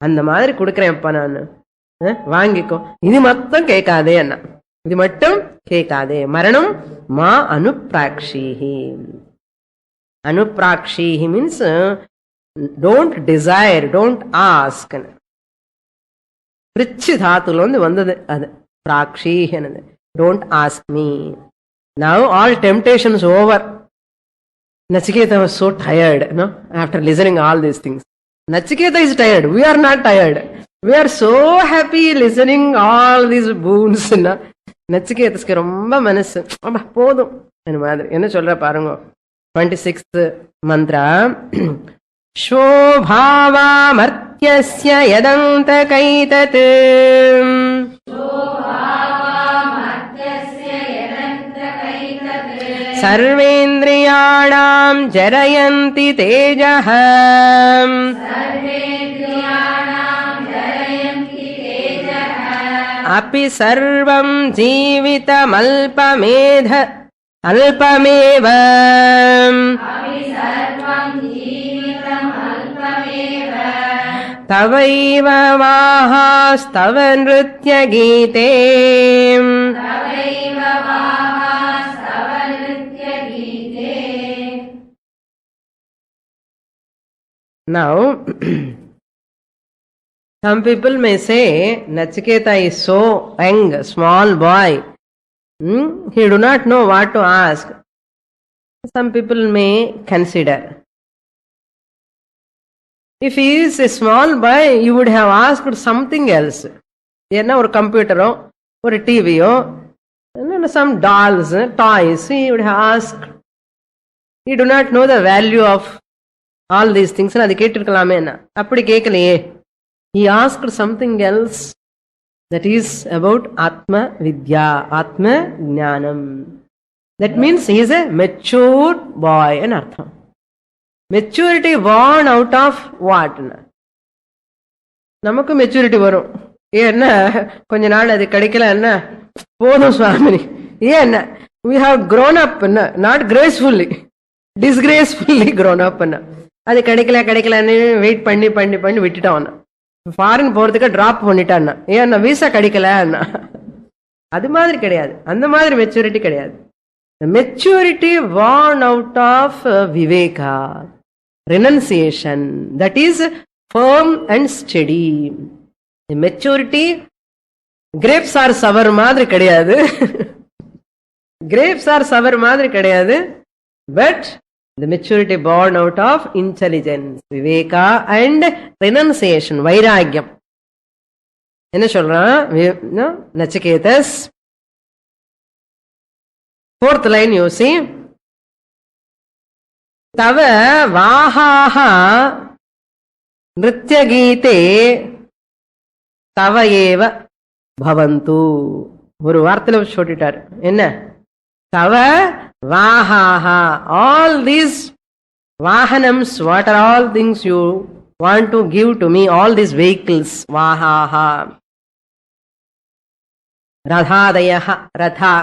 அந்த மாதிரி கொடுக்குறேன்ப்பா நான், வாங்கிக்கோ. இது மட்டும் கேட்காதே அண்ணா, இது மட்டும் கேட்காதே. மரணம் மா அனுப்ராக்ஷீஹி. அனுப்ராக்ஷீஹி means don't desire, don't ask. பிரிச்சு தாத்துல வந்தது அது பிராக்ஷீஹனது. Don't ask me. Now all temptations over. Nachiketa was so tired, no? After listening all these things. Nachiketa is tired. We are not tired. We are so happy listening all these boons. நச்சிகேதஸ்க்கு ரொம்ப மனசு போதும் மாதிரி. என்ன சொல்ற பாருங்க, 26th Mantra. शोभावामर्त्यस्य यदन्तकैतत् सर्वेन्द्रियाणां जरयन्ति तेजः अपि सर्वं जीवितमल्पमेध अल्पमेव तवैव वाहास्तव नृत्यगीते Now, some people may say, Nachiketa is so young, small boy. He do not know what to ask. Some people may consider. If he is a small boy, you would have asked something else. Or a computer, or a TV, some dolls, toys. He would have asked. He do not know the value of all these things. He asked something else that is about Atma Vidya, Atma Jnanam. That means he is a mature boy in Artham. Maturity born out of what? Namakku maturity varum. Enna konja naal adu kadikala enna podum swami. Enna we have grown up, not gracefully, disgracefully grown up. அது கிடைக்கலன்னு wait பண்ணி விட்டுட்டான். Foreign போறதுக்கு drop பண்ணிட்டான். ஏன் visa கிடைக்கல, அது மாதிரி கிடையாது. அந்த மாதிரி மெச்சூரிட்டி கிடையாது. Maturity born out of viveka, renunciation, that is firm and steady. Maturity grapes are sour மாதிரி கிடையாது. கிரேப்ஸ் ஆர் சவர் மாதிரி கிடையாது. But the maturity born out of intelligence, viveka and renunciation, vairagyam. Enna solran Nachiketas, fourth line you see, tava vahaha nrityagite tava eva bhavantu. ஒரு வார்த்தையில சொல்லிட்டார். என்ன? தவ Vahaha, all these vahanams, what are all things you want to give to me, all these vehicles, vahaha. Radhadayaha, Ratha,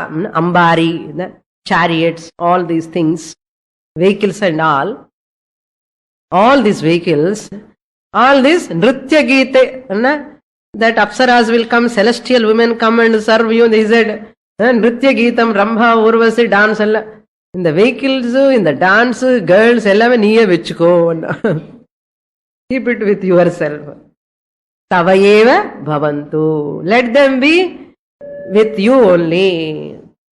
Ambari, chariots, all these things, vehicles and all these vehicles, all this Nritya Gite, that Apsaras will come, celestial women come and serve you, they said, Nritya Geetam, Rambha, Urvasi, dance alla. In the vehicles, in the dance, girls, ellame neeye vechuko. Keep it with yourself. Tavayeva bhavantu. Let them be with you only.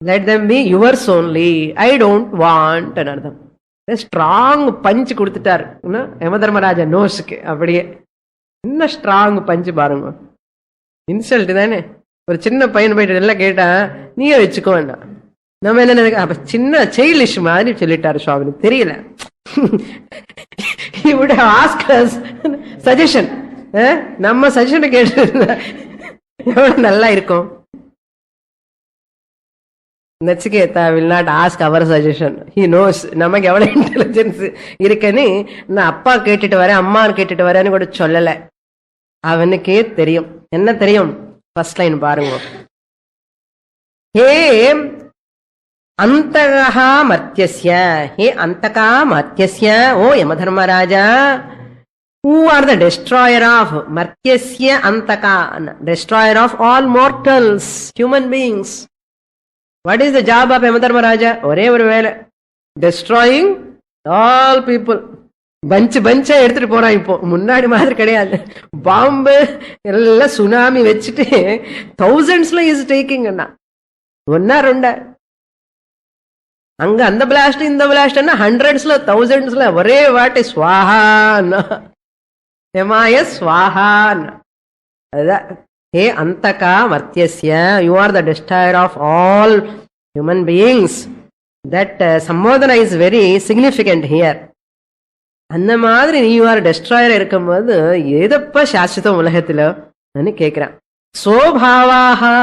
Let them be yours only. I don't want another. A strong punch kuduttar. Yamadharmaraja knows ke. Apadiye. Inna strong punch barunga. Insult idane. ஒரு சின்ன பையன் போயிட்டு எல்லாம் கேட்டா நீயே வச்சுக்கோ. நம்ம என்ன நினைக்க, அப்ப சின்ன சைல்டிஷ் மாதிரி சொல்லிட்டாரு சுவாமி, தெரியல. He would have asked us suggestion. நம்ம சஜஷன் கேட்டு எவ்வளவு நல்லா இருக்கும். Nachiketa will not ask our suggestion. He knows நமக்கு எவ்வளவு இன்டெலிஜென்ஸ் இருக்குன்னு. நான் அப்பா கேட்டுட்டு வரேன், அம்மா கேட்டுட்டு வரேன்னு கூட சொல்லல. அவனுக்கே தெரியும். என்ன தெரியும்? ஃபர்ஸ்ட் லைன் பாருங்க. ஹே அந்தகா மர்த்தியஸ்ய, ஹே அந்தகா மர்த்தியஸ்ய, ஓ Yamadharmaraja, who are the destroyer of மர்த்தியஸ்ய அந்தகா, destroyer of all mortals, human beings. What is the job of Yamadharmaraja? ஒரே ஒரு வேலை, destroying all people. பஞ்சா எடுத்துட்டு போறான். இப்போ முன்னாடி மாதிரி கிடையாது. பாம்பு எல்லாம் சுனாமி வச்சுட்டு தௌசண்ட்ஸ்ல இஸ் டேக்கிங். ஒன்னா ரெண்டா அங்க அந்த பிளாஸ்ட் இந்த பிளாஸ்ட் ஹண்ட்ரட்ஸ்ல தௌசண்ட்ஸ்ல ஒரே வாட்டி ஸ்வாஹா ஸ்வாஹா. அதுதான் ஹே அந்தகா மர்த்தியஸ்ய, you are the destroyer of all human beings. That சம்போதனா இஸ் வெரி சிக்னிபிகண்ட் ஹியர். அந்த மாதிரி நீ ஆர் டெஸ்ட்ராயர் இருக்கும்போது எதப்ப சாஸ்வதம் உலகத்துல கேட்கிறான். சோபாவாஹா,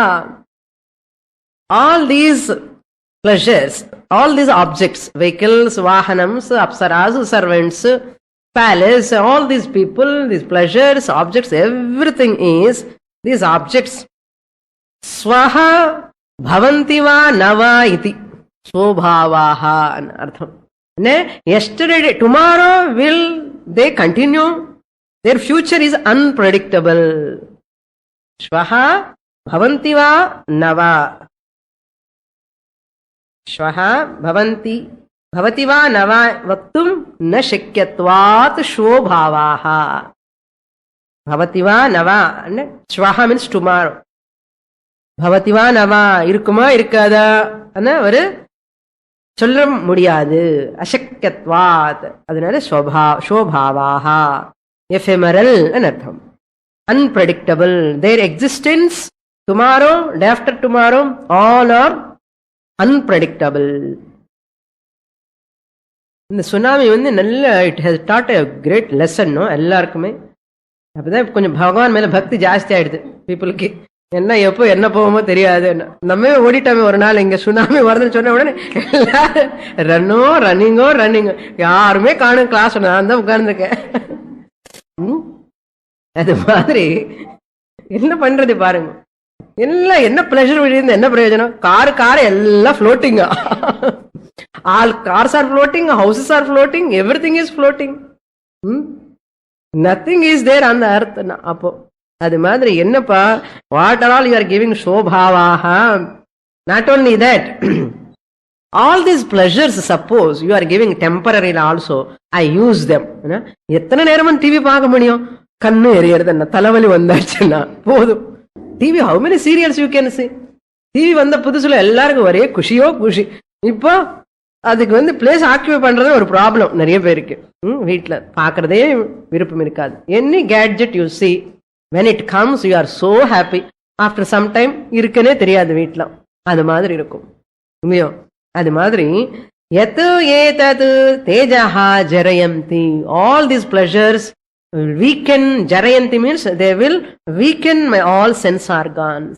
all these pleasures, all these objects, vehicles, vahanams, apsaras, servants, palace, all these people, these pleasures, objects, everything is these objects ஸ்வஹ பவந்தி வா நவா இதி ஸ்வபாவாஹ அர்த்தம். Yesterday, tomorrow will they continue? Their future is unpredictable. Shvaha bhavanti va nava. Shvaha bhavanti bhavati va nava vaktum na shakyatvat shobhavaha. Bhavati va nava. Shvaha means tomorrow. Bhavati va nava. Irukuma irukada. ஒரு சொல்ல முடியாது. அசக்யத்வாத். அதனால சோபாவாக ephemeral அர்த்தம். Unpredictable. Their existence tomorrow and after tomorrow all are unpredictable. இந்த tsunami நல்ல it has taught a great lesson எல்லாருக்குமே. அப்பதான் கொஞ்சம் பகவான் மேல பக்தி ஜாஸ்தி ஆயிடுது பீப்புளுக்கு. என்ன எப்போ என்ன போவோமோ தெரியாது. நம்ம ஓடிட்டோமே ஒரு நாள் இங்க சுனாமி வருதுன்னு சொன்ன உடனே எல்லாரும் ரன்னிங்கோ யாருமே காணும். கிளாஸ் நான் தான் உட்கார்ந்துருக்கேன். அது மாதிரி என்ன பண்றது பாருங்க. எல்லாம் என்ன பிளஷர் விழுந்து என்ன பிரயோஜனம்? கார் எல்லாம் floating. All cars are floating, houses are floating, everything is floating. Nothing is there on the earth. அப்போ அது மாதிரி என்னப்பா, what are all you are giving சோபாவாக. Not only that, all these pleasures suppose you are giving temporary also, I use them. எத்தனை நேரமும் TV பார்க்க முடியும்? கண்ணு எரியறது என்ன, தலைவலி வந்தாச்சுன்னா போதும். TV how many serials you can see. TV வந்த புதுசுல எல்லாருக்கும் ஒரே குஷியோ குஷி. இப்போ அதுக்கு பிளேஸ் ஆக்குபை பண்றது ஒரு ப்ராப்ளம் நிறைய பேருக்கு. வீட்டுல பாக்குறதே விருப்பம் இருக்காது. Any gadget you see, when it comes you are so happy. after some time இருக்குனே தெரியாது வீட்ல. அது மாதிரி இருக்கும் இல்லையோ? அது மாதிரி யத் ஏதத் தேஜஹ ஜரயந்தி, all these pleasures will weaken. Jarayanti means they will weaken my all sense organs.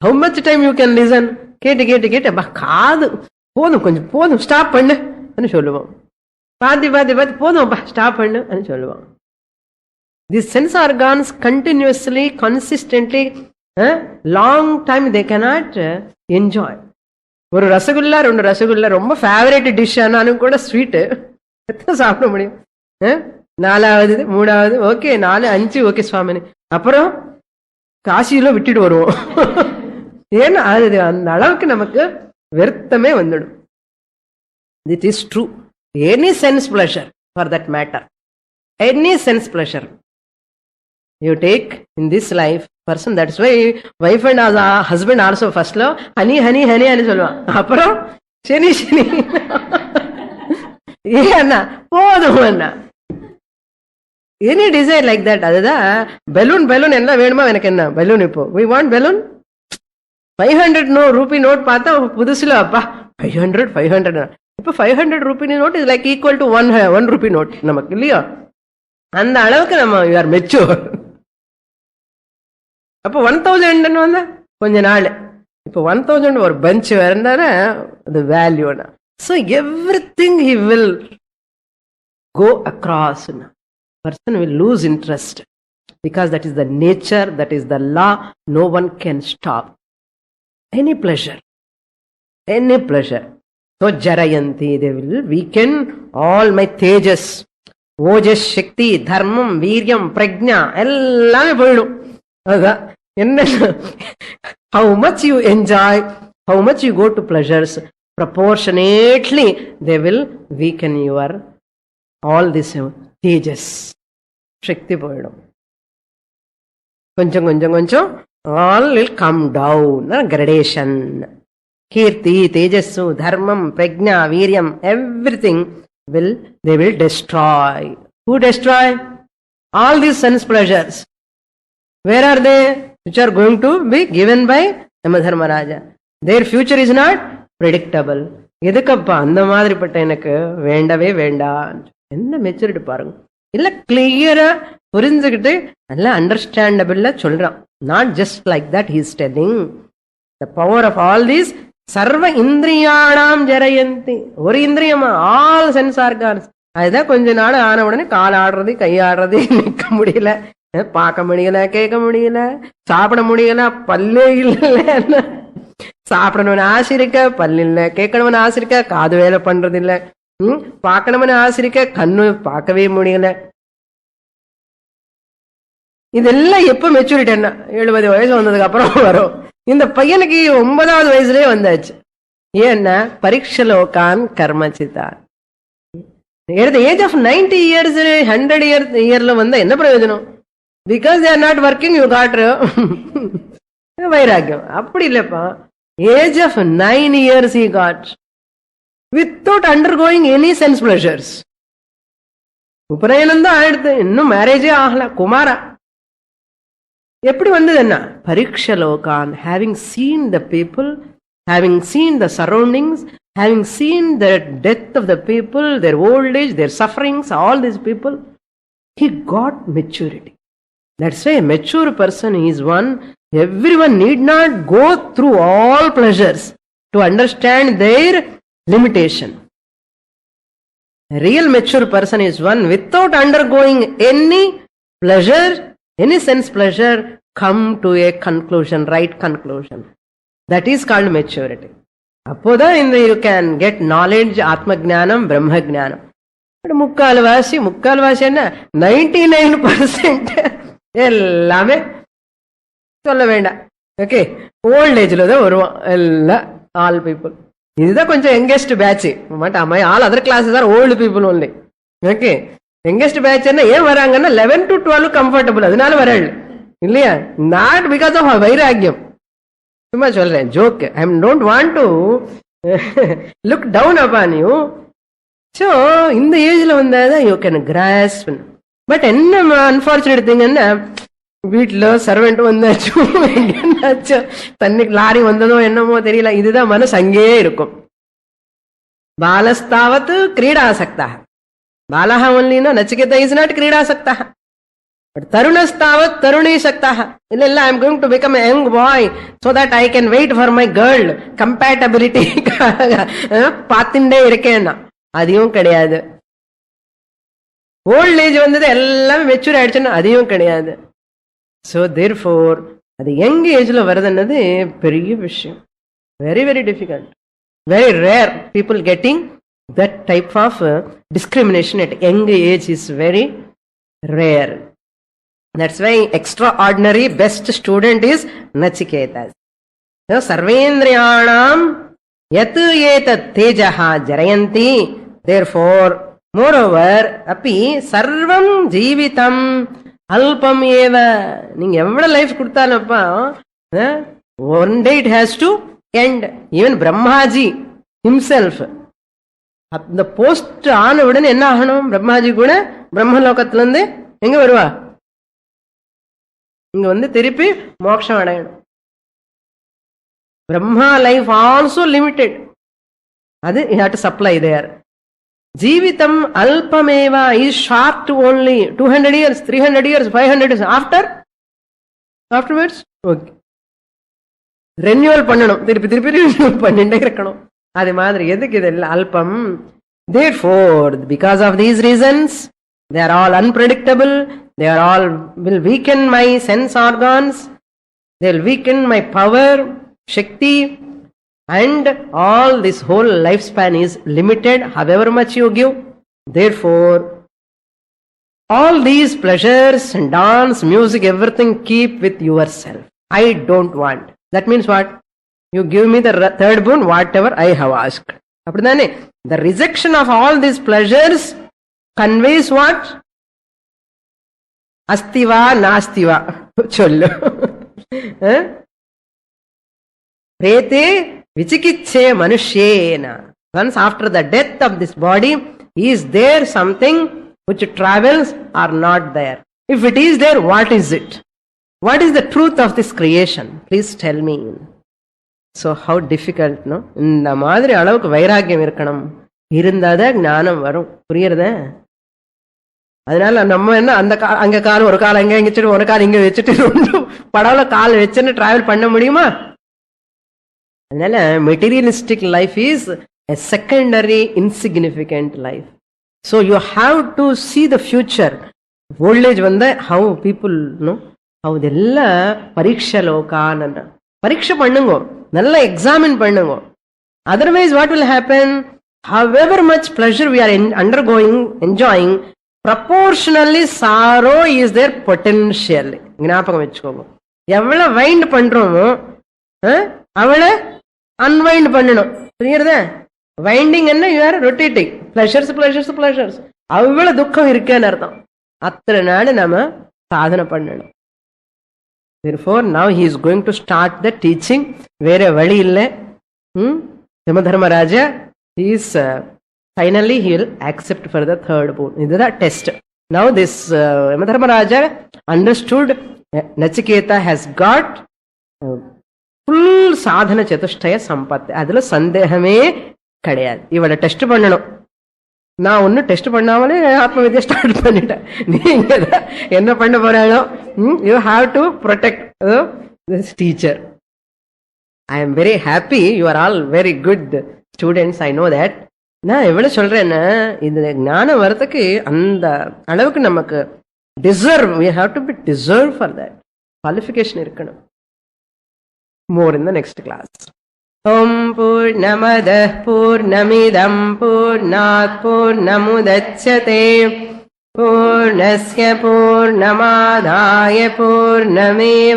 How much time you can listen? கேட்டு காது போதும், கொஞ்சம் போதும், ஸ்டாப் பண்ணு சொல்லுவோம். பாதி போதும், ஸ்டாப் பண்ணு சொல்லுவான். These sense organs continuously, consistently, long time they cannot enjoy. ஒரு ரசகுல்லா 2 ரசகுல்லா ரொம்ப ஃபேவரட் டிஷ் ஆனாலும் கூட ஸ்வீட்டு எத்தனை சாப்பிட முடியும்? 4வது 3வது ஓகே, 4 5 ஓகே சுவாமினி, அப்புறம் காசியில விட்டுட்டு வருவோம். ஏன்னா அது அந்த அளவுக்கு நமக்கு வருத்தமே வந்துடும். It is true. Any sense pleasure for that matter, any sense pleasure you take in this life person, that's why wife and husband also first love honey ani சொல்லுவான், அப்புறம் சனி ஏன்னா போதும் அண்ணா. Any desire like that. அதுதான் balloon என்ன வேணுமா எனக்கு, என்ன பலூன், இப்போ we want balloon. 500 rupee note பார்த்தா புதுசுல அப்பா 500 இப்ப 500 rupee note is like equal to 1 rupee note நமக்கு இல்லையா? அந்த அளவுக்கு நம்ம யூ ஆர் மெச்சூர். அப்போ 1000 வந்தா கொஞ்ச நாள், இப்போ 1000 ஒரு பஞ்ச் இருந்தானே அது வேல்யூனா. So everything he will go across. Person will lose interest because that is the nature, that is the law. No one can stop any pleasure. So jarayanti, they will weaken all my tejas, ojas, shakti, dharmam, viryam, prajna, ellame poidum. Adha enna, how much you enjoy, how much you go to pleasures, proportionately they will weaken your all this tejas, shakti poidum. Konjam all will come down. Gradation. Kirti, Tejassu, Dharmam, Prajna, Viryam, everything they will destroy. Who destroy? All these sense pleasures. Where are they? Which are going to be given by Yamadharmaraja. Their future is not predictable. எதுக்கப்பா அந்த மாதிரி பட்ட எனக்கு வேண்டவே வேண்டாம். என்ன maturity பாருங்க. இல்ல கிளியரா புரிஞ்சுக்கிட்டு நல்லா அண்டர்ஸ்டாண்டபிளா சொல்றான். Not just like that, he is telling the power of all these sarva indriyanam jarayanti. ஒரு இந்திரியமா all sense organs. அதுதான் கொஞ்ச நாள் ஆன உடனே கால் ஆடுறது, கை ஆடுறது, நிற்க முடியல, பார்க்க முடியல, கேட்க முடியல, சாப்பிட முடியல, பல்லே இல்ல. சாப்பிடணும்னு ஆசை இருக்க, பல்லு இல்ல. கேட்கணும்னு ஆசை இருக்க, காது வேலை பண்றது இல்ல. பார்க்கணும்னு ஆசை இருக்க, கண்ணு பார்க்கவே முடியல. இதெல்லாம் எப்ப மெச்சூரிட்டி என்ன? 70 வயசு வந்ததுக்கு அப்புறம் வரும். இந்த பையனுக்கு 9வது வயசுலயே வந்தாச்சு. ஏன்னா பரீட்சலோகான் கர்மச்சிதான். At the age of 90 years, 100 years வந்தா என்ன பிரயோஜனம்? Because they are not working, you got வைராக்கியம். அப்படி இல்லப்பா. Age of 9 years he got without undergoing any sense pleasures. உபநயனம் தான் ஆயிடுது, இன்னும் மேரேஜே ஆகல. குமாரா எப்படி வந்தது? என்ன பரீட்சலோகான், having seen the people, having seen the surroundings, having seen the death of the people, their old age, their sufferings, all these people, he got maturity. That's why a mature person is one, everyone need not go through all pleasures to understand their limitation. A real mature person is one without undergoing any pleasure, any sense pleasure, come to a conclusion, right conclusion. That is called maturity. அப்போதான் இந்த you can get knowledge, ஆத்ம ஜானம், பிரம்ம ஜானம். முக்கால்வாசி என்ன 99% எல்லாமே சொல்ல வேண்டாம். Okay, volt ஏஜ்ல தான் வருவான் எல்லாம், ஆல் பீப்புள். இதுதான் கொஞ்சம் youngest batch. All other classes are old people only. Okay, youngest batch என்ன ஏன் வராங்கன்னா 11 to 12 கம்ஃபர்டபுள், அதனால வராது இல்லையா? நாட் பிகாஸ் ஆஃப் வைராக்கியம். சும்மா சொல்றேன், joke. I don't want to look down upon you. So இந்த ஏஜ்ல வந்தாதான் யூ கேன் கிராஸ்ப். பட் என்ன அன்பார்ச்சுனேட் திங்ன்னா, வீட்டுல சர்வெண்ட் வந்தாச்சு, என்னாச்சோ, தண்ணிக்கு லாரி வந்ததோ என்னமோ தெரியல, இதுதான் மனசு அங்கேயே இருக்கும். பாலஸ்தாவத் கிரீடாசக்தா, பாலஹ ஒன்லினா நச்சிகேதா இஸ் நாட் கிரீடாசக்தா. But Tarunastavat Taruni Shaktaha. Illa, I am going to become a young boy so that I can wait for my girl. Compatibility. Pathinde irukena. Adiyum kediyadu. Old age vandadhu ellam mature ayiduchuna adiyum kediyadu. So therefore, adu young age la varudannadhu periya vishayam. Very, very difficult. Very rare people getting that type of discrimination at young age is very rare. That's why extraordinary best student is Nachiketas. So, Sarvendriyanam yat etat tejaha jarayanti. Therefore, moreover, api sarvam jeevitam alpam eva. நீங்க எவ்வளவு life கொடுத்தாலப்பா, one day it has to end. Even Brahmaji himself, அந்த post ஆன உடனே என்ன ஆகணும்? பிரம்மாஜி கூட பிரம்மலோகத்துல இருந்து எங்க வருவா? இங்க வந்து திருப்பி மோட்சம் அடையணும். Brahma life also limited. அது you have to supply there. ஜீவிதம் அல்பமேவா is short only 200 years, 300 years, 500 years. Afterwards okay, renewal பண்ணணும், திருப்பி திருப்பி ரெனியூவல் பண்ணிட்டே இருக்கணும். அது மாதிரி எதுக்கு இதெல்லாம் அல்பம்? Therefore, because of these reasons, they are all unpredictable. They are all will weaken my sense organs. They will weaken my power, Shakti, and all this whole lifespan is limited, however much you give. Therefore, all these pleasures and dance, music, everything keep with yourself. I don't want. That means what? You give me the third boon, whatever I have asked. அப்படிதானே? The rejection of all these pleasures conveys what? அஸ்திவா நாஸ்திவா சொல்லு. பிரேதே விசிகிச்சே மனுஷ்யேன. Once after the death of this body, is there something which travels or not there? If it is there, what is it? What is the truth of this creation? Please tell me. So how difficult, no? இந்த மாதிரி அளவுக்கு வைராக்கியம் இருக்கணும். இருந்தாதான் ஞானம் வரும். புரியுறத? அதனால நம்ம என்ன அந்த அங்க கால் ஒரு கால் அங்க வச்சுட்டு ஒரு கால் இங்க வச்சுட்டு படவுல கால் வச்சுன்னு டிராவல் பண்ண முடியுமா? அதனால materialistic life is a secondary insignificant life. So you have to see the future. Old age ಬಂದ ಹೌ ಪೀಪಲ್ ಹೌದೆಲ್ಲ ಪರೀಕ್ಷೆ ಲೋಕಾನ ಪರೀಕ್ಷೆ பண்ணுங்கோ, நல்லா எக்ஸாமின் பண்ணுங்கோ. Otherwise what will happen, however much pleasure we are undergoing, enjoying, proportionally sorrow is there potentially. ஞாபகம் வச்சுக்கோங்க. எவ்வளவு wind பண்றோமோ அவளை அன்வைண்ட் பண்ணணும். புரியுறதா? வைண்டிங் என்ன, you are rotating, pleasures pleasures pleasures, அவ்வளவு துக்கம் இருக்குன்னு அர்த்தம். அத்தனை நாள் நம்ம சாதனை பண்ணணும். Therefore now he is going to start the teaching. வேற வழி இல்லை. Yamadharmaraja he is finally he will accept for the third boon. இதுதான் test. Now this Yamadharmaraja understood Nachiketa has got full சாதன சதுஷ்டய சம்பத். அதுல சந்தேகமே கிடையாது. இவளை டெஸ்ட் பண்ணணும். நான் ஒன்னும் டெஸ்ட் பண்ணாமலே ஆத்ம வித்யா ஸ்டார்ட் பண்ணிட்டேன். நீங்க என்ன பண்ண போறாளோ, you have to protect this teacher. I am very happy, you are all very good students, I know that. நான் எவ்வளவு சொல்றேன்னா, இது ஞானம் வரதுக்கு அந்த அளவுக்கு நமக்கு deserve, we have to be deserve for that qualification இருக்கணும். More in the next class. ஓம் பூர்ணமதః பூர்ணமிதம் பூர்ணாத் பூர்ணமுதச்யதே பூர்ணஸ்ய பூர்ணமாதாய பூர்ணமேவாவசிஷ்யதே.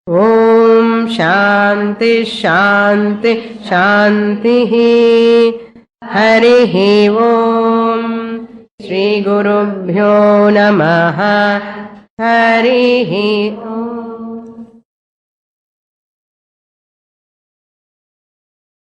ஓம் சாந்தி சாந்தி சாந்திः. ஹரிः ஓம். ஸ்ரீ குருभ्यो நமः. ஹரிः ஓம்.